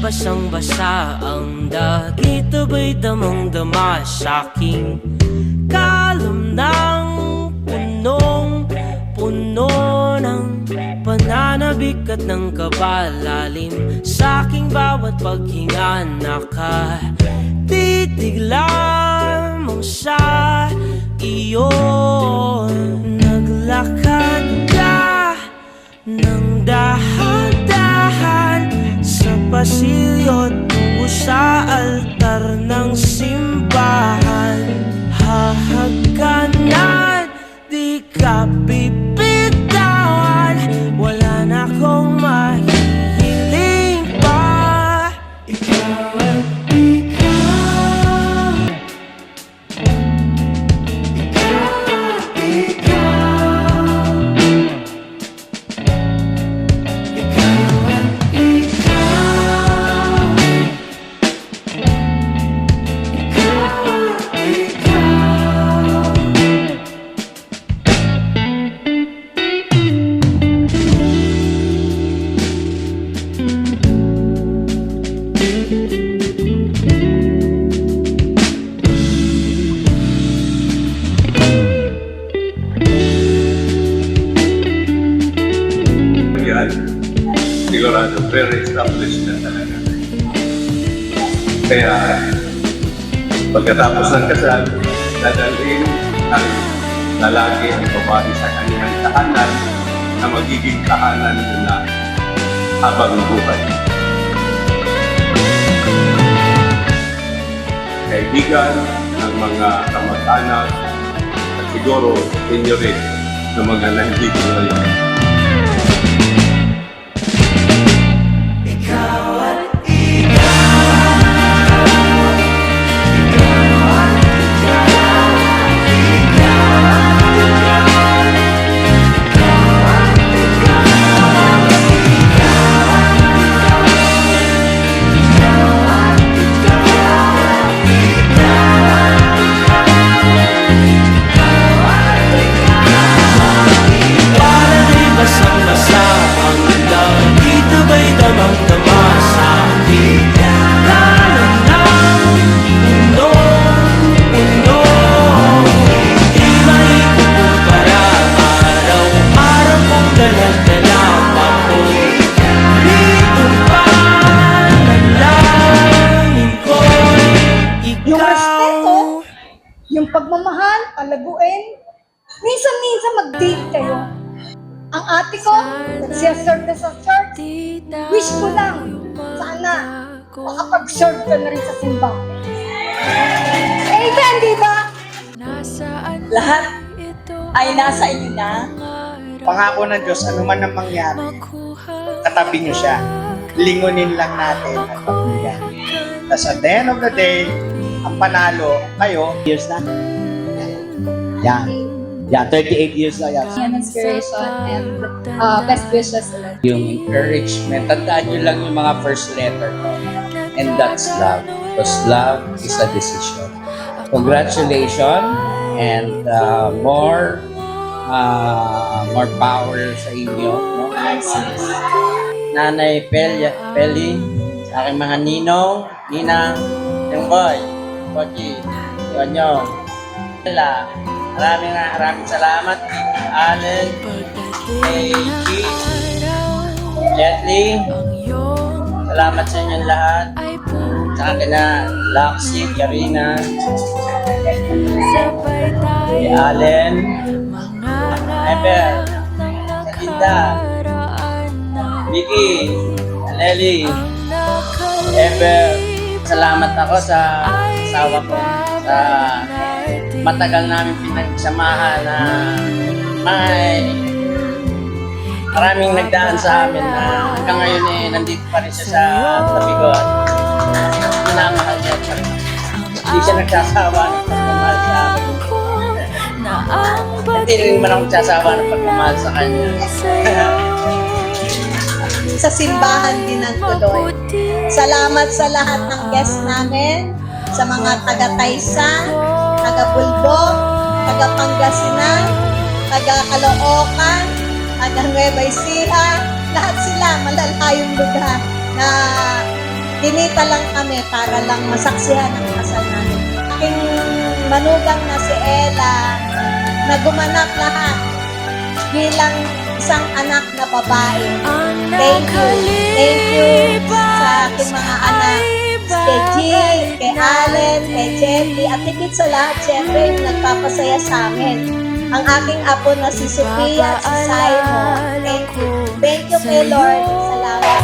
basang-basa ang dagit, abay damang-dama sa'king kalam ng punong-puno ng pananabik at ng kabalalim. Sa'king bawat paghinga nakatitig lamang sa iyo. Naglakad ka ng dahan-dahan sa pasilyo tungo sa altar ng simbahan. Hahagkanan, di ka bibitawan, wala na akong mahihiling pa. Ikaw at ikaw, sigurado very established na talaga. Kaya pagkatapos ng kasal, dadalhin ang lalaki ang babae sa kanyang tahanan na magiging tahanan nila habang buhay. Kaibigan ng mga kamag-anak at siguro inyo rin ng mga nandito ngayon. Yung pagmamahal, alaguin. Minsan-minsan mag-date kayo. Ang ate ko, nagsiserve na sa church. Wish ko lang, sana makapag-serve ka na rin sa simbahan. Amen, di ba? Lahat ay nasa inyo na. Pangako ng Diyos, ano man ang mangyari, katabi niyo siya. Lingunin lang natin ang pagbuyan. Tapos at the end of the day, ang panalo, kayo, years na. Yan. Yan, 38 years na yan. And inspiration and best wishes. Yung encouragement, tandaan nyo lang yung mga first letter ko. And that's love. Because love is a decision. Congratulations and more power sa inyo. No? Nanay Peli, sa aking mga ninong, ninang, yung boy, Kochi, Yonyong, maraming salamat, Allen, KG, Jetly, salamat sa inyong lahat, sa akin na Laxi, Yarina, kay Allen, Eber, Linda, Vicky, Aleli, Eber, salamat ako sa asawa ko sa matagal namin pinagsamahan na maraming nagdaan sa amin na hanggang ngayon nandito pa rin siya sa tabi ko at minamahal niya pa rin. Hindi siya nagsasawa ng pagmamahal sa akin. Hindi rin man ako nagsasawa ng pagmamahal sa kanya. Sa simbahan din ng tuloy. Salamat sa lahat ng guests namin, sa mga taga-Taysan, taga-Bulbog, taga-Pangasinan, taga-Caloocan, taga-Nueva Ecija, lahat sila malalayong lugar na kinita lang kami para lang masaksihan ang kasal namin. Aking manugang na si Ella, na gumanap lahat bilang isang anak na babae. Thank you. Thank you sa aking mga anak. Kay Jill, kay Allen, kay Jeffy, at higit sa lahat, syempre, yung nagpapasaya sa amin. Ang aking apo na si Sophia at si Simon. Thank you. Thank you kay Lord. Salamat.